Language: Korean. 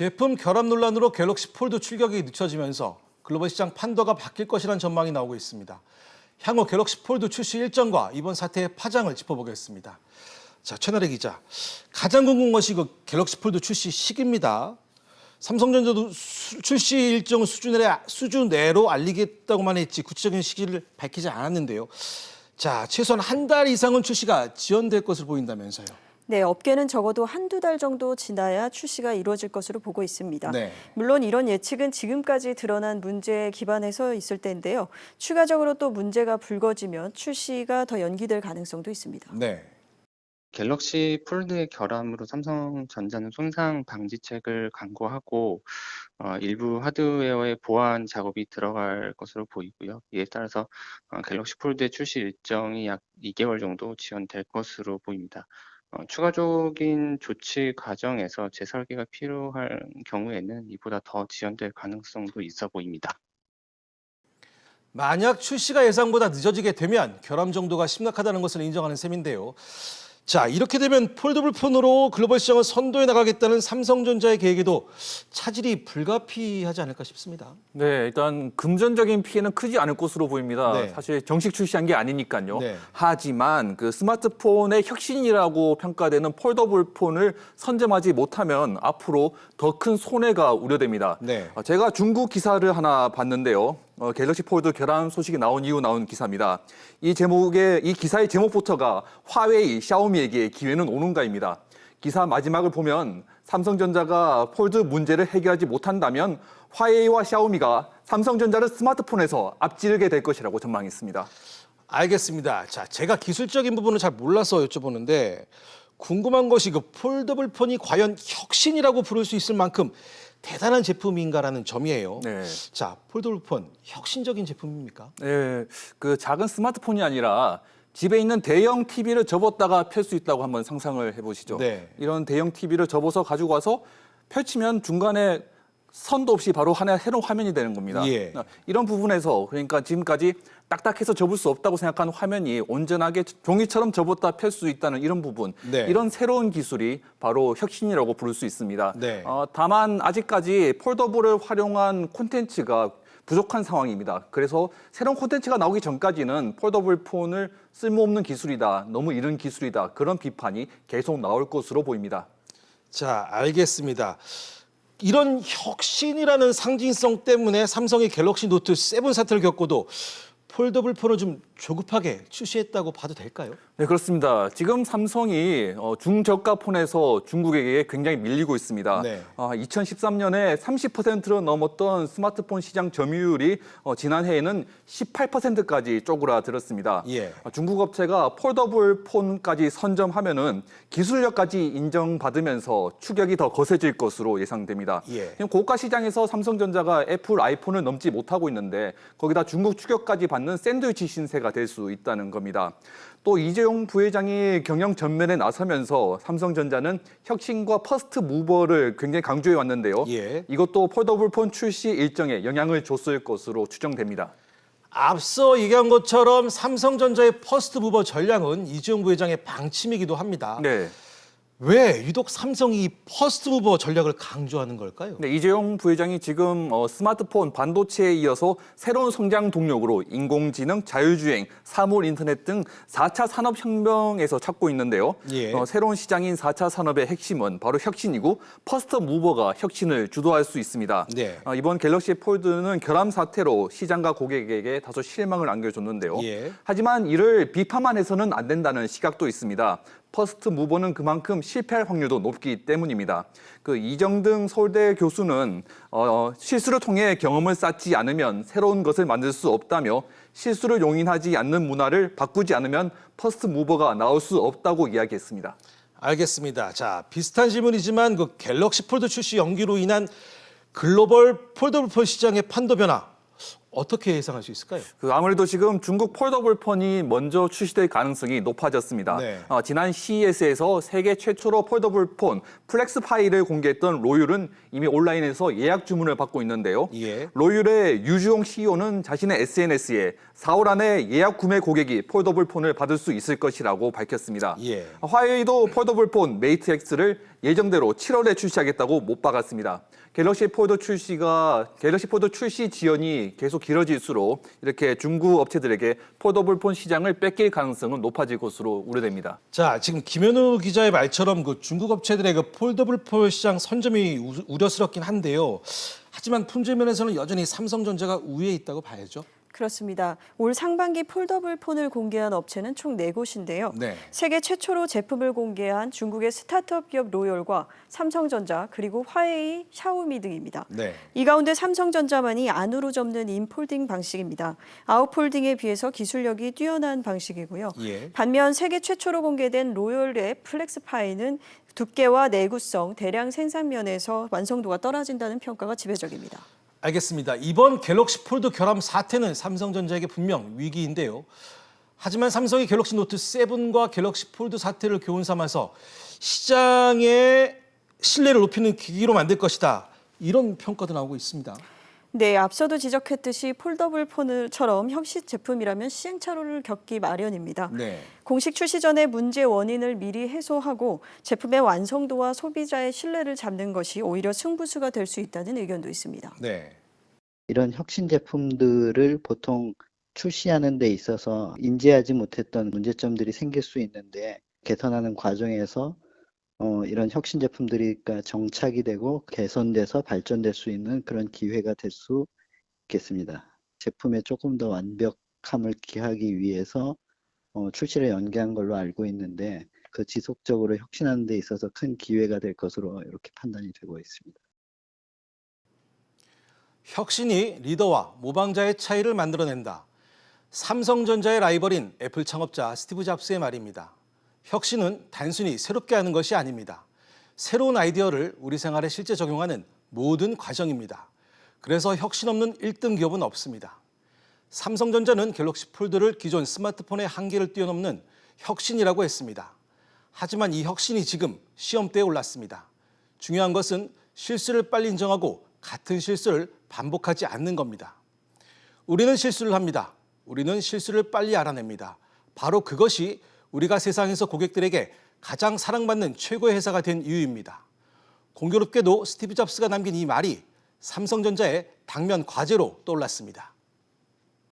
제품 결함 논란으로 갤럭시 폴드 출격이 늦춰지면서 글로벌 시장 판도가 바뀔 것이라는 전망이 나오고 있습니다. 향후 갤럭시 폴드 출시 일정과 이번 사태의 파장을 짚어보겠습니다. 자, 최나래 기자, 가장 궁금한 것이 갤럭시 폴드 출시 시기입니다. 삼성전자도 출시 일정을 수준 내로 알리겠다고만 했지 구체적인 시기를 밝히지 않았는데요. 자, 최소한 한 달 이상은 출시가 지연될 것으로 보인다면서요. 네, 업계는 적어도 한두 달 정도 지나야 출시가 이루어질 것으로 보고 있습니다. 네. 물론 이런 예측은 지금까지 드러난 문제에 기반해서 있을 텐데요. 추가적으로 또 문제가 불거지면 출시가 더 연기될 가능성도 있습니다. 네. 갤럭시 폴드의 결함으로 삼성전자는 손상 방지책을 강구하고 일부 하드웨어의 보완 작업이 들어갈 것으로 보이고요. 이에 따라서 갤럭시 폴드의 출시 일정이 약 2개월 정도 지연될 것으로 보입니다. 추가적인 조치 과정에서 재설계가 필요할 경우에는 이보다 더 지연될 가능성도 있어 보입니다. 만약 출시가 예상보다 늦어지게 되면 결함 정도가 심각하다는 것을 인정하는 셈인데요. 자, 이렇게 되면 폴더블 폰으로 글로벌 시장을 선도해 나가겠다는 삼성전자의 계획에도 차질이 불가피하지 않을까 싶습니다. 네, 일단 금전적인 피해는 크지 않을 것으로 보입니다. 네. 사실 정식 출시한 게 아니니까요. 네. 하지만 그 스마트폰의 혁신이라고 평가되는 폴더블 폰을 선점하지 못하면 앞으로 더 큰 손해가 우려됩니다. 네. 제가 중국 기사를 하나 봤는데요. 갤럭시 폴드 결함 소식이 나온 이후 나온 기사입니다. 이 기사의 제목부터가 화웨이, 샤오미에게 기회는 오는가입니다. 기사 마지막을 보면 삼성전자가 폴드 문제를 해결하지 못한다면 화웨이와 샤오미가 삼성전자를 스마트폰에서 앞지르게 될 것이라고 전망했습니다. 알겠습니다. 자, 제가 기술적인 부분을 잘 몰라서 여쭤보는데 궁금한 것이 폴더블 폰이 과연 혁신이라고 부를 수 있을 만큼 대단한 제품인가라는 점이에요. 네. 자, 폴더블 폰 혁신적인 제품입니까? 네, 그 작은 스마트폰이 아니라 집에 있는 대형 TV를 접었다가 펼 수 있다고 한번 상상을 해보시죠. 네. 이런 대형 TV를 접어서 가지고 와서 펼치면 중간에 선도 없이 바로 하나 새로운 화면이 되는 겁니다. 예. 이런 부분에서 그러니까 지금까지 딱딱해서 접을 수 없다고 생각한 화면이 온전하게 종이처럼 접었다 펼 수 있다는 이런 부분, 네. 이런 새로운 기술이 바로 혁신이라고 부를 수 있습니다. 네. 다만 아직까지 폴더블을 활용한 콘텐츠가 부족한 상황입니다. 그래서 새로운 콘텐츠가 나오기 전까지는 폴더블 폰을 쓸모없는 기술이다, 너무 이른 기술이다, 그런 비판이 계속 나올 것으로 보입니다. 자, 알겠습니다. 이런 혁신이라는 상징성 때문에 삼성이 갤럭시 노트 7 사태를 겪고도 폴더블 폰을 좀 조급하게 출시했다고 봐도 될까요? 네, 그렇습니다. 지금 삼성이 중저가 폰에서 중국에게 굉장히 밀리고 있습니다. 네. 2013년에 30%로 넘었던 스마트폰 시장 점유율이 지난해에는 18%까지 쪼그라들었습니다. 예. 중국 업체가 폴더블 폰까지 선점하면은 기술력까지 인정받으면서 추격이 더 거세질 것으로 예상됩니다. 예. 고가 시장에서 삼성전자가 애플 아이폰을 넘지 못하고 있는데 거기다 중국 추격까지 받는 샌드위치 신세가 될 수 있다는 겁니다. 또 이재용 부회장이 경영 전면에 나서면서 삼성전자는 혁신과 퍼스트 무버를 굉장히 강조해 왔는데요. 예. 이것도 폴더블 폰 출시 일정에 영향을 줬을 것으로 추정됩니다. 앞서 얘기한 것처럼 삼성전자의 퍼스트 무버 전략은 이재용 부회장의 방침이기도 합니다. 네. 왜 유독 삼성이 퍼스트 무버 전략을 강조하는 걸까요? 네, 이재용 부회장이 지금 스마트폰, 반도체에 이어서 새로운 성장 동력으로 인공지능, 자율주행, 사물 인터넷 등 4차 산업혁명에서 찾고 있는데요. 예. 새로운 시장인 4차 산업의 핵심은 바로 혁신이고 퍼스트 무버가 혁신을 주도할 수 있습니다. 네. 이번 갤럭시 폴드는 결함 사태로 시장과 고객에게 다소 실망을 안겨줬는데요. 예. 하지만 이를 비판만 해서는 안 된다는 시각도 있습니다. 퍼스트 무버는 그만큼 실패할 확률도 높기 때문입니다. 이정등 서울대 교수는 실수를 통해 경험을 쌓지 않으면 새로운 것을 만들 수 없다며 실수를 용인하지 않는 문화를 바꾸지 않으면 퍼스트 무버가 나올 수 없다고 이야기했습니다. 알겠습니다. 자, 비슷한 질문이지만 갤럭시 폴드 출시 연기로 인한 글로벌 폴더블 폰 시장의 판도 변화 어떻게 예상할 수 있을까요? 아무래도 지금 중국 폴더블 폰이 먼저 출시될 가능성이 높아졌습니다. 네. 지난 CES에서 세계 최초로 폴더블 폰 플렉스파이를 공개했던 로율은 이미 온라인에서 예약 주문을 받고 있는데요. 예. 로율의 유주용 CEO는 자신의 SNS에 4월 안에 예약 구매 고객이 폴더블 폰을 받을 수 있을 것이라고 밝혔습니다. 예. 화웨이도 폴더블 폰 메이트 X를 예정대로 7월에 출시하겠다고 못 박았습니다. 갤럭시 폴드 출시 지연이 계속 길어질수록 이렇게 중국 업체들에게 폴더블 폰 시장을 뺏길 가능성은 높아질 것으로 우려됩니다. 자, 지금 김현우 기자의 말처럼 그 중국 업체들의 그 폴더블 폰 시장 선점이 우려스럽긴 한데요. 하지만 품질 면에서는 여전히 삼성전자가 우위에 있다고 봐야죠. 그렇습니다. 올 상반기 폴더블 폰을 공개한 업체는 총 4곳인데요. 네. 세계 최초로 제품을 공개한 중국의 스타트업 기업 로열과 삼성전자 그리고 화웨이, 샤오미 등입니다. 네. 이 가운데 삼성전자만이 안으로 접는 인폴딩 방식입니다. 아웃폴딩에 비해서 기술력이 뛰어난 방식이고요. 예. 반면 세계 최초로 공개된 로열의 플렉스파이는 두께와 내구성, 대량 생산 면에서 완성도가 떨어진다는 평가가 지배적입니다. 알겠습니다. 이번 갤럭시 폴드 결함 사태는 삼성전자에게 분명 위기인데요. 하지만 삼성이 갤럭시 노트 7과 갤럭시 폴드 사태를 교훈 삼아서 시장의 신뢰를 높이는 기기로 만들 것이다. 이런 평가도 나오고 있습니다. 네, 앞서도 지적했듯이 폴더블 폰처럼 혁신 제품이라면 시행착오를 겪기 마련입니다. 네. 공식 출시 전에 문제 원인을 미리 해소하고 제품의 완성도와 소비자의 신뢰를 잡는 것이 오히려 승부수가 될 수 있다는 의견도 있습니다. 네. 이런 혁신 제품들을 보통 출시하는 데 있어서 인지하지 못했던 문제점들이 생길 수 있는데 개선하는 과정에서 이런 혁신 제품들이 정착이 되고 개선돼서 발전될 수 있는 그런 기회가 될 수 있겠습니다. 제품에 조금 더 완벽함을 기하기 위해서 출시를 연기한 걸로 알고 있는데 그 지속적으로 혁신하는 데 있어서 큰 기회가 될 것으로 이렇게 판단이 되고 있습니다. 혁신이 리더와 모방자의 차이를 만들어낸다. 삼성전자의 라이벌인 애플 창업자 스티브 잡스의 말입니다. 혁신은 단순히 새롭게 하는 것이 아닙니다. 새로운 아이디어를 우리 생활에 실제 적용하는 모든 과정입니다. 그래서 혁신 없는 1등 기업은 없습니다. 삼성전자는 갤럭시 폴드를 기존 스마트폰의 한계를 뛰어넘는 혁신이라고 했습니다. 하지만 이 혁신이 지금 시험대에 올랐습니다. 중요한 것은 실수를 빨리 인정하고 같은 실수를 반복하지 않는 겁니다. 우리는 실수를 합니다. 우리는 실수를 빨리 알아냅니다. 바로 그것이 우리가 세상에서 고객들에게 가장 사랑받는 최고의 회사가 된 이유입니다. 공교롭게도 스티브 잡스가 남긴 이 말이 삼성전자의 당면 과제로 떠올랐습니다.